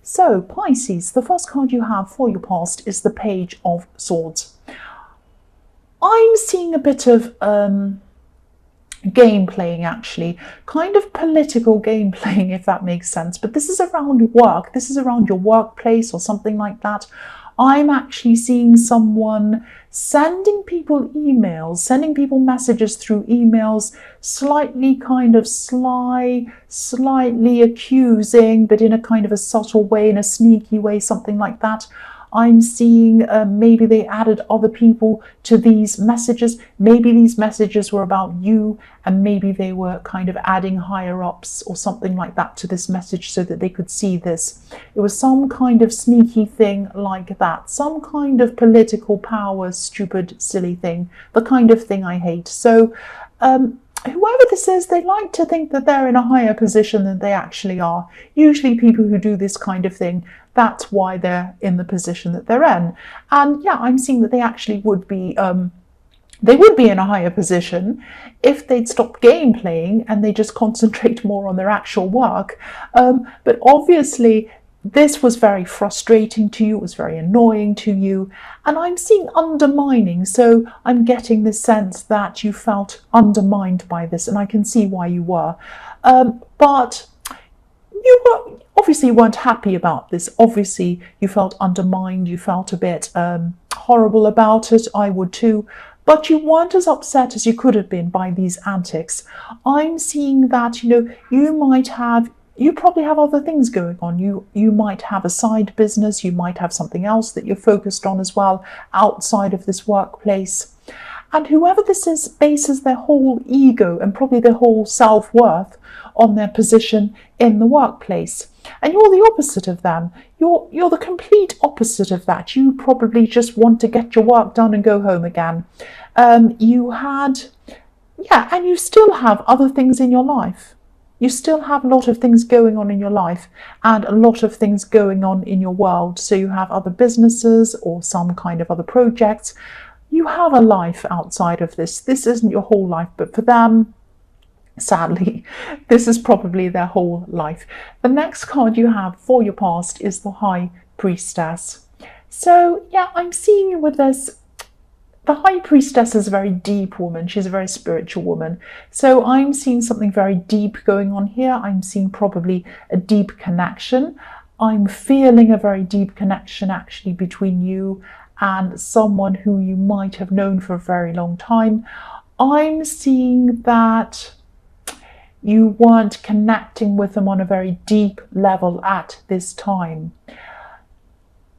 So Pisces, the first card you have for your past is the Page of Swords. I'm seeing a bit of game playing, actually, kind of political game playing, if that makes sense. But this is around work. This is around your workplace or something like that. I'm actually seeing someone sending people emails, sending people messages through emails, slightly kind of sly, slightly accusing, but in a kind of a subtle way, in a sneaky way, something like that. I'm seeing maybe they added other people to these messages. Maybe these messages were about you, and maybe they were kind of adding higher ups or something like that to this message so that they could see this. It was some kind of sneaky thing like that, some kind of political power, stupid, silly thing, the kind of thing I hate. So whoever this is, they like to think that they're in a higher position than they actually are. Usually people who do this kind of thing, that's why they're in the position that they're in. And yeah, I'm seeing that they actually would be in a higher position if they'd stop game playing and they just concentrate more on their actual work. But obviously this was very frustrating to you, it was very annoying to you, and I'm seeing undermining. So I'm getting this sense that you felt undermined by this, and I can see why you were. But you weren't happy about this. Obviously you felt undermined, you felt a bit horrible about it. I would too. But you weren't as upset as you could have been by these antics. I'm seeing that, you probably have other things going on. You might have a side business, you might have something else that you're focused on as well outside of this workplace. And whoever this is bases their whole ego and probably their whole self-worth on their position in the workplace. And you're the opposite of them. You're the complete opposite of that. You probably just want to get your work done and go home again. And you still have other things in your life. You still have a lot of things going on in your life and a lot of things going on in your world. So you have other businesses or some kind of other projects. You have a life outside of this. This isn't your whole life, but for them, sadly, this is probably their whole life. The next card you have for your past is the High Priestess. So yeah, I'm seeing you with this. The High Priestess is a very deep woman. She's a very spiritual woman. So I'm seeing something very deep going on here. I'm seeing probably a deep connection. I'm feeling a very deep connection actually between you and someone who you might have known for a very long time. I'm seeing that you weren't connecting with them on a very deep level at this time.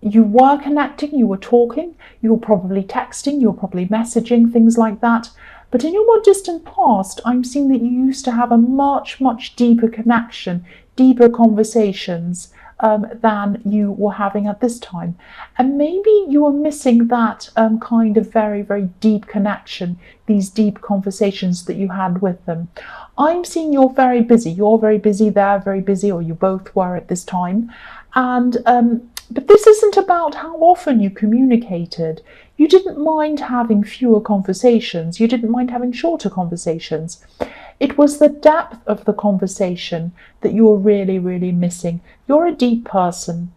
You were connecting, you were talking, you were probably texting, you were probably messaging, things like that. But in your more distant past, I'm seeing that you used to have a much, much deeper connection, deeper conversations than you were having at this time. And maybe you were missing that kind of very, very deep connection, these deep conversations that you had with them. I'm seeing you're very busy. You're very busy, they're very busy, or you both were at this time. And but this isn't about how often you communicated. You didn't mind having fewer conversations. You didn't mind having shorter conversations. It was the depth of the conversation that you were really, really missing. You're a deep person,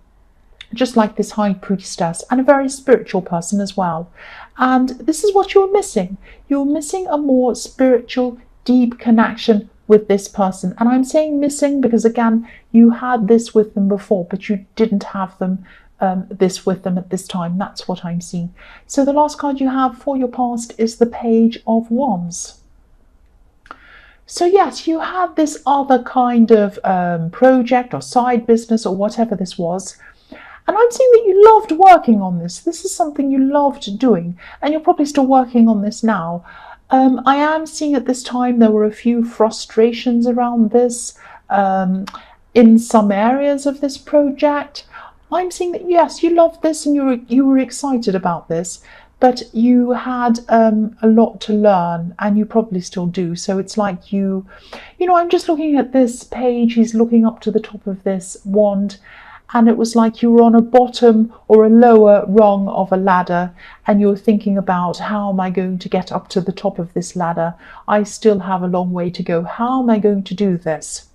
just like this High Priestess, and a very spiritual person as well. And this is what you're missing. You're missing a more spiritual, deep connection with this person. And I'm saying missing because, again, you had this with them before, but you didn't have this with them at this time. That's what I'm seeing. So the last card you have for your past is the Page of Wands. So yes, you had this other kind of project or side business or whatever this was. And I'm seeing that you loved working on this. This is something you loved doing, and you're probably still working on this now. I am seeing at this time there were a few frustrations around this in some areas of this project. I'm seeing that yes, you loved this and you were excited about this, but you had a lot to learn, and you probably still do. So it's like I'm just looking at this page. He's looking up to the top of this wand, and it was like you were on a bottom or a lower rung of a ladder, and you were thinking about, how am I going to get up to the top of this ladder? I still have a long way to go. How am I going to do this?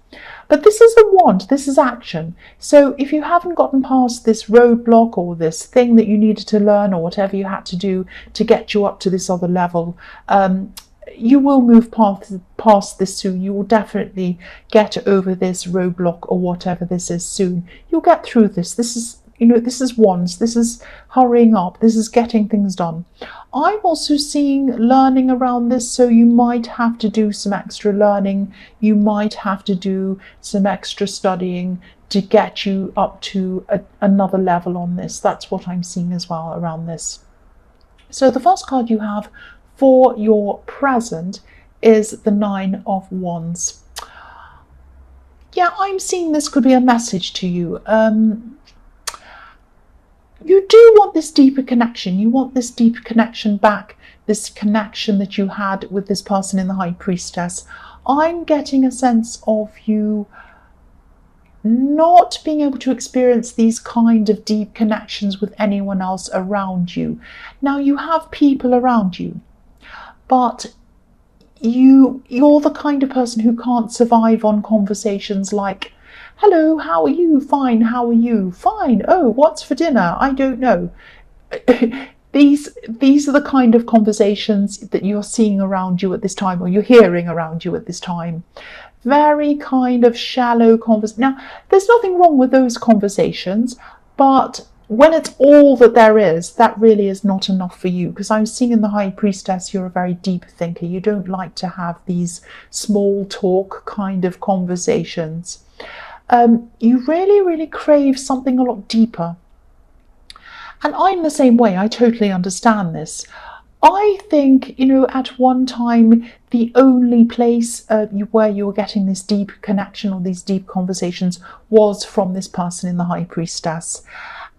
But this is a want, this is action. So if you haven't gotten past this roadblock or this thing that you needed to learn or whatever you had to do to get you up to this other level, you will move past this soon. You will definitely get over this roadblock or whatever this is soon. You'll get through this. This is, this is wands. This is hurrying up. This is getting things done. I'm also seeing learning around this, so you might have to do some extra learning. You might have to do some extra studying to get you up to another level on this. That's what I'm seeing as well around this. So the first card you have for your present is the Nine of Wands. Yeah, I'm seeing this could be a message to you. You do want this deeper connection. You want this deeper connection back, this connection that you had with this person in the High Priestess. I'm getting a sense of you not being able to experience these kind of deep connections with anyone else around you. Now, you have people around you, but you're the kind of person who can't survive on conversations like, hello, how are you? Fine, how are you? Fine. Oh, what's for dinner? I don't know. These are the kind of conversations that you're seeing around you at this time, or you're hearing around you at this time. Very kind of shallow conversation. Now, there's nothing wrong with those conversations, but when it's all that there is, that really is not enough for you. Because I'm seeing in the High Priestess, you're a very deep thinker. You don't like to have these small talk kind of conversations. You really, really crave something a lot deeper. And I'm the same way. I totally understand this. I think, at one time, the only place where you were getting this deep connection or these deep conversations was from this person in the High Priestess.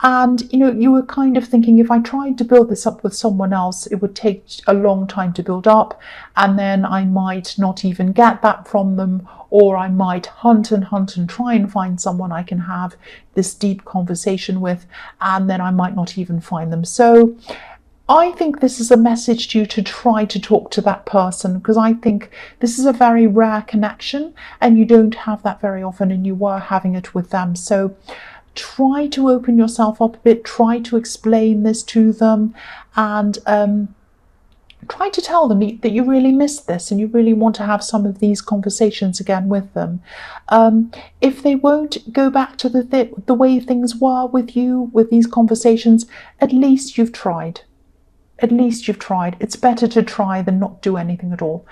And, you were kind of thinking, if I tried to build this up with someone else, it would take a long time to build up. And then I might not even get that from them, or I might hunt and try and find someone I can have this deep conversation with, and then I might not even find them. So I think this is a message to you to try to talk to that person, because I think this is a very rare connection and you don't have that very often, and you were having it with them. So try to open yourself up a bit, try to explain this to them, and try to tell them that you really miss this and you really want to have some of these conversations again with them. If they won't go back to the way things were with you, with these conversations, at least you've tried. At least you've tried. It's better to try than not do anything at all.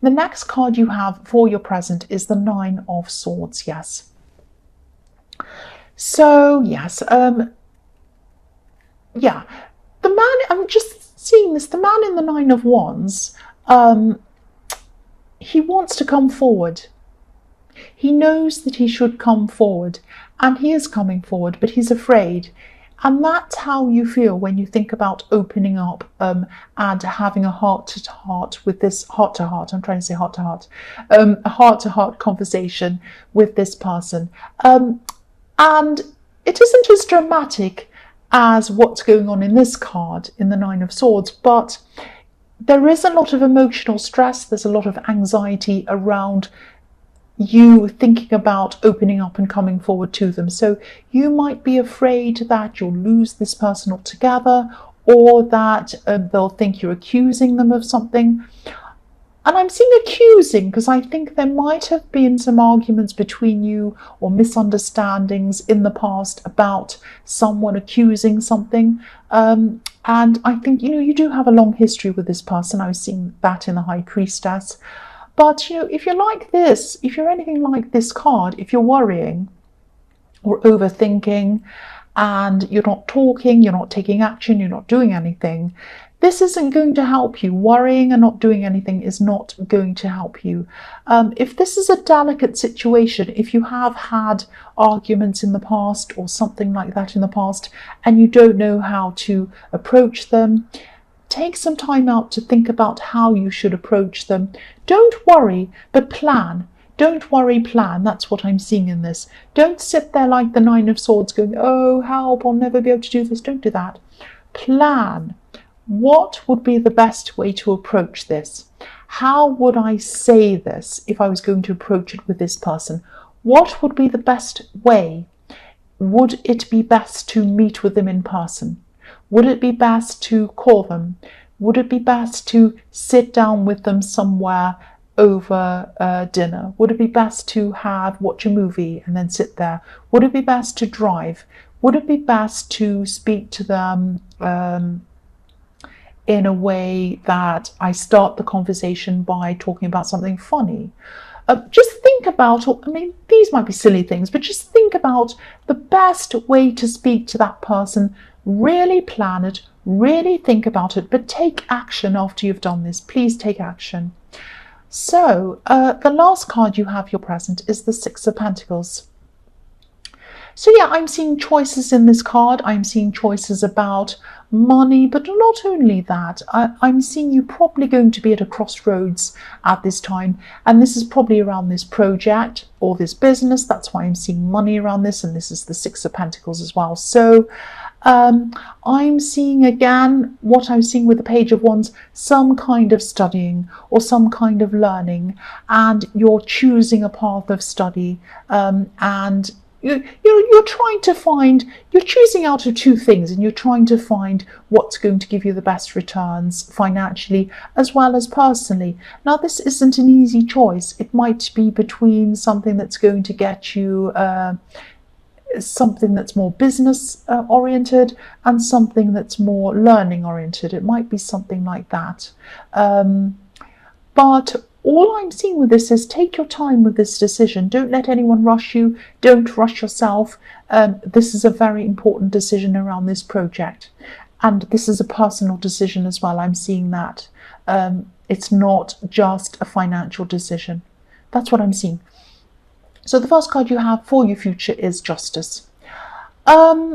The next card you have for your present is the Nine of Swords, yes. So, yes, yeah, the man, I'm just seeing this, the man in the Nine of Wands, he wants to come forward. He knows that he should come forward, and he is coming forward, but he's afraid. And that's how you feel when you think about opening up and having a heart-to-heart with this, heart-to-heart, I'm trying to say heart-to-heart, a heart-to-heart conversation with this person. And it isn't as dramatic as what's going on in this card, in the Nine of Swords, but there is a lot of emotional stress, there's a lot of anxiety around you thinking about opening up and coming forward to them. So you might be afraid that you'll lose this person altogether, or that they'll think you're accusing them of something. And I'm seeing accusing because I think there might have been some arguments between you or misunderstandings in the past about someone accusing something. And I think, you do have a long history with this person. I was seeing that in the High Priestess. But, if you're like this, if you're anything like this card, if you're worrying or overthinking and you're not talking, you're not taking action, you're not doing anything, this isn't going to help you. Worrying and not doing anything is not going to help you. If this is a delicate situation, if you have had arguments in the past or something like that in the past, and you don't know how to approach them, take some time out to think about how you should approach them. Don't worry, but plan. Don't worry, plan. That's what I'm seeing in this. Don't sit there like the Nine of Swords going, oh, help, I'll never be able to do this. Don't do that. Plan. What would be the best way to approach this? How would I say this if I was going to approach it with this person? What would be the best way? Would it be best to meet with them in person? Would it be best to call them? Would it be best to sit down with them somewhere over dinner? Would it be best to watch a movie and then sit there? Would it be best to drive? Would it be best to speak to them in a way that I start the conversation by talking about something funny? Just think about, I mean, these might be silly things, but just think about the best way to speak to that person. Really plan it, really think about it, but take action after you've done this. Please take action. So the last card you have, your present, is the Six of Pentacles. So yeah, I'm seeing choices in this card. I'm seeing choices about money, but not only that, I'm seeing you probably going to be at a crossroads at this time, and this is probably around this project or this business. That's why I'm seeing money around this, and this is the Six of Pentacles as well. So I'm seeing, again, what I'm seeing with the Page of Wands, some kind of studying or some kind of learning, and you're choosing a path of study, and you're trying to find, you're choosing out of two things, and you're trying to find what's going to give you the best returns financially as well as personally. Now, this isn't an easy choice. It might be between something that's going to get you something that's more business oriented and something that's more learning oriented. It might be something like that. But all I'm seeing with this is take your time with this decision. Don't let anyone rush you. Don't rush yourself. This is a very important decision around this project. And this is a personal decision as well. I'm seeing that. It's not just a financial decision. That's what I'm seeing. So the first card you have for your future is Justice. Yeah,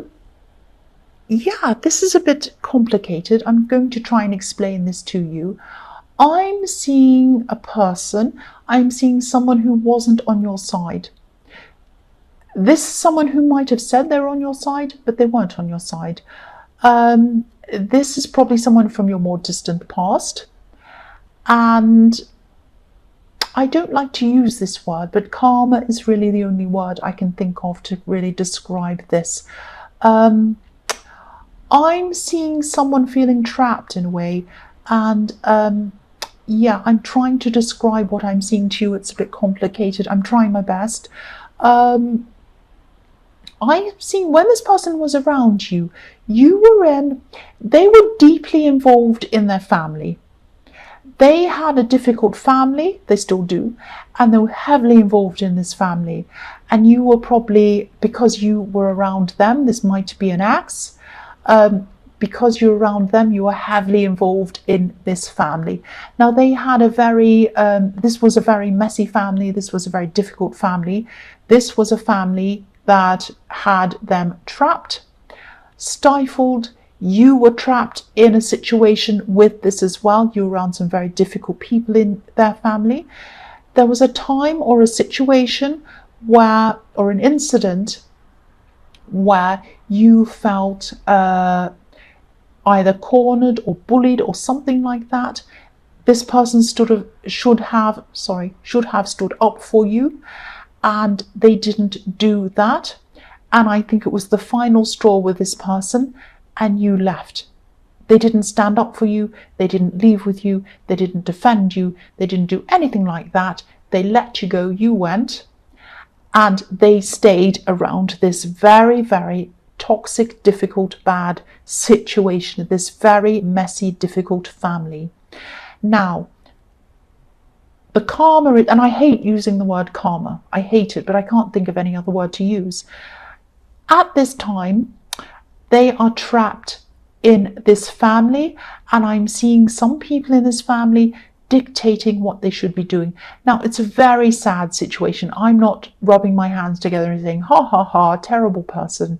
this is a bit complicated. I'm going to try and explain this to you. I'm seeing a person, I'm seeing someone who wasn't on your side. This is someone who might have said they're on your side, but they weren't on your side. This is probably someone from your more distant past. And I don't like to use this word, but karma is really the only word I can think of to really describe this. I'm seeing someone feeling trapped in a way, and yeah, I'm trying to describe what I'm seeing to you. It's a bit complicated. I'm trying my best. I'm seeing when this person was around you, they were deeply involved in their family. They had a difficult family, they still do, and they were heavily involved in this family. And you were probably, because you were around them, this might be an ex, because you're around them, you were heavily involved in this family. Now, they had a this was a very messy family. This was a very difficult family. This was a family that had them trapped, stifled. You were trapped in a situation with this as well. You were around some very difficult people in their family. There was a time or a situation where, or an incident where you felt either cornered or bullied or something like that. This person should have stood up for you, and they didn't do that. And I think it was the final straw with this person, and you left. They didn't stand up for you. They didn't leave with you. They didn't defend you. They didn't do anything like that. They let you go. You went, and they stayed around this very, very toxic, difficult, bad situation, this very messy, difficult family. Now, the karma, and I hate using the word karma. I hate it, but I can't think of any other word to use. At this time, they are trapped in this family, and I'm seeing some people in this family dictating what they should be doing. Now, it's a very sad situation. I'm not rubbing my hands together and saying, ha ha ha, terrible person,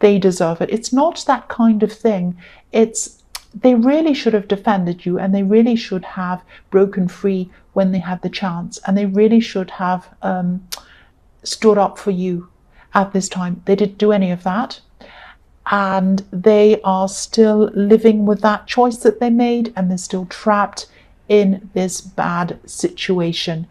they deserve it. It's not that kind of thing. It's, they really should have defended you, and they really should have broken free when they had the chance, and they really should have stood up for you at this time. They didn't do any of that, and they are still living with that choice that they made, and they're still trapped in this bad situation.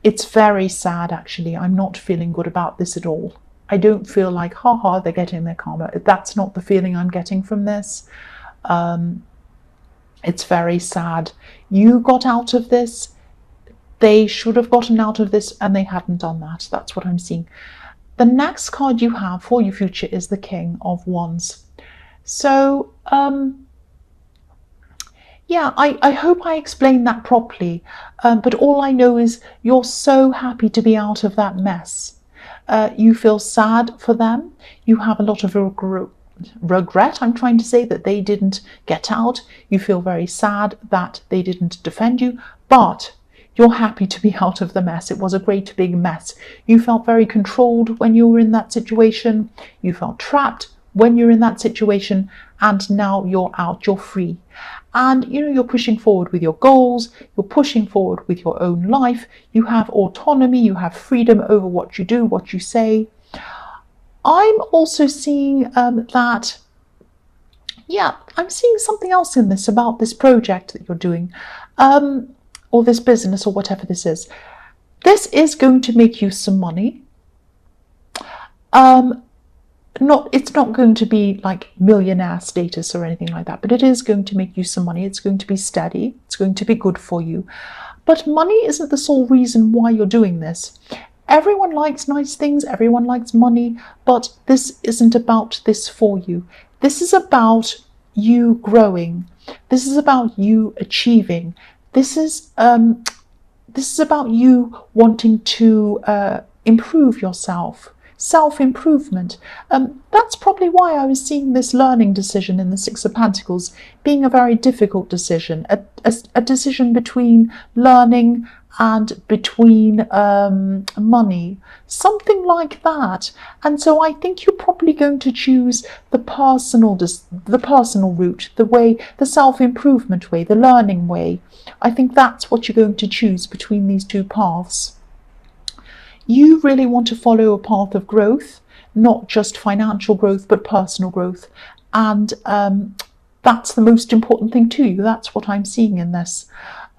It's very sad, actually. I'm not feeling good about this at all. I don't feel like, haha, they're getting their karma. That's not the feeling I'm getting from this. It's very sad. You got out of this. They should have gotten out of this, and they hadn't done that. That's what I'm seeing. The next card you have for your future is the King of Wands. So, yeah, I hope I explained that properly. But all I know is you're so happy to be out of that mess. You feel sad for them. You have a lot of regret, I'm trying to say, that they didn't get out. You feel very sad that they didn't defend you, but you're happy to be out of the mess. It was a great big mess. You felt very controlled when you were in that situation. You felt trapped when you're in that situation, and now you're out, you're free. And you're pushing forward with your goals, you're pushing forward with your own life, you have autonomy, you have freedom over what you do, what you say. I'm also seeing that, yeah, I'm seeing something else in this about this project that you're doing, or this business, or whatever this is. This is going to make you some money. It's not going to be like millionaire status or anything like that, but it is going to make you some money. It's going to be steady. It's going to be good for you. But money isn't the sole reason why you're doing this. Everyone likes nice things. Everyone likes money, but this isn't about this for you. This is about you growing. This is about you achieving. This is about you wanting to improve yourself. Self-improvement. That's probably why I was seeing this learning decision in the Six of Pentacles being a very difficult decision, a decision between learning and between money, something like that. And so I think you're probably going to choose the personal route, the self-improvement way, the learning way. I think that's what you're going to choose between these two paths. You really want to follow a path of growth, not just financial growth, but personal growth. And that's the most important thing to you. That's what I'm seeing in this.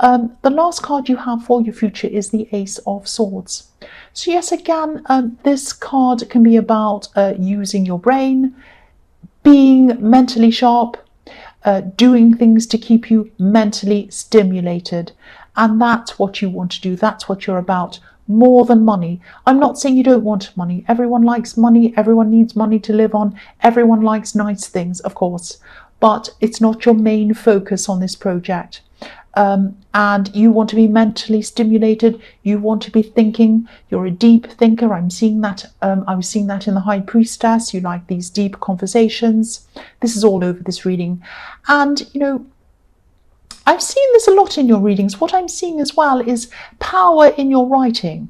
The last card you have for your future is the Ace of Swords. So yes, again, this card can be about using your brain, being mentally sharp, doing things to keep you mentally stimulated. And that's what you want to do. That's what you're about. More than money. I'm not saying you don't want money. Everyone likes money. Everyone needs money to live on. Everyone likes nice things, of course. But it's not your main focus on this project. And you want to be mentally stimulated. You want to be thinking. You're a deep thinker. I'm seeing that. I was seeing that in the High Priestess. You like these deep conversations. This is all over this reading. And, I've seen this a lot in your readings. What I'm seeing as well is power in your writing.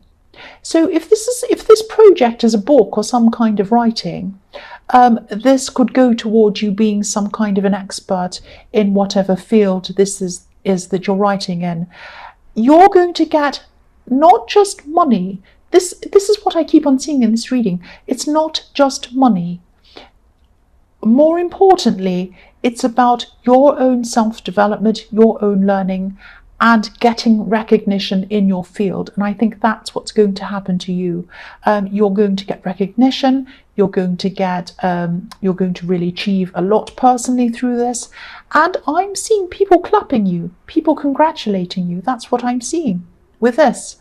So if this project is a book or some kind of writing, this could go towards you being some kind of an expert in whatever field this is that you're writing in. You're going to get not just money. This is what I keep on seeing in this reading. It's not just money. More importantly, it's about your own self-development, your own learning, and getting recognition in your field. And I think that's what's going to happen to you. You're going to get recognition. You're going to really achieve a lot personally through this. And I'm seeing people clapping you, people congratulating you. That's what I'm seeing with this.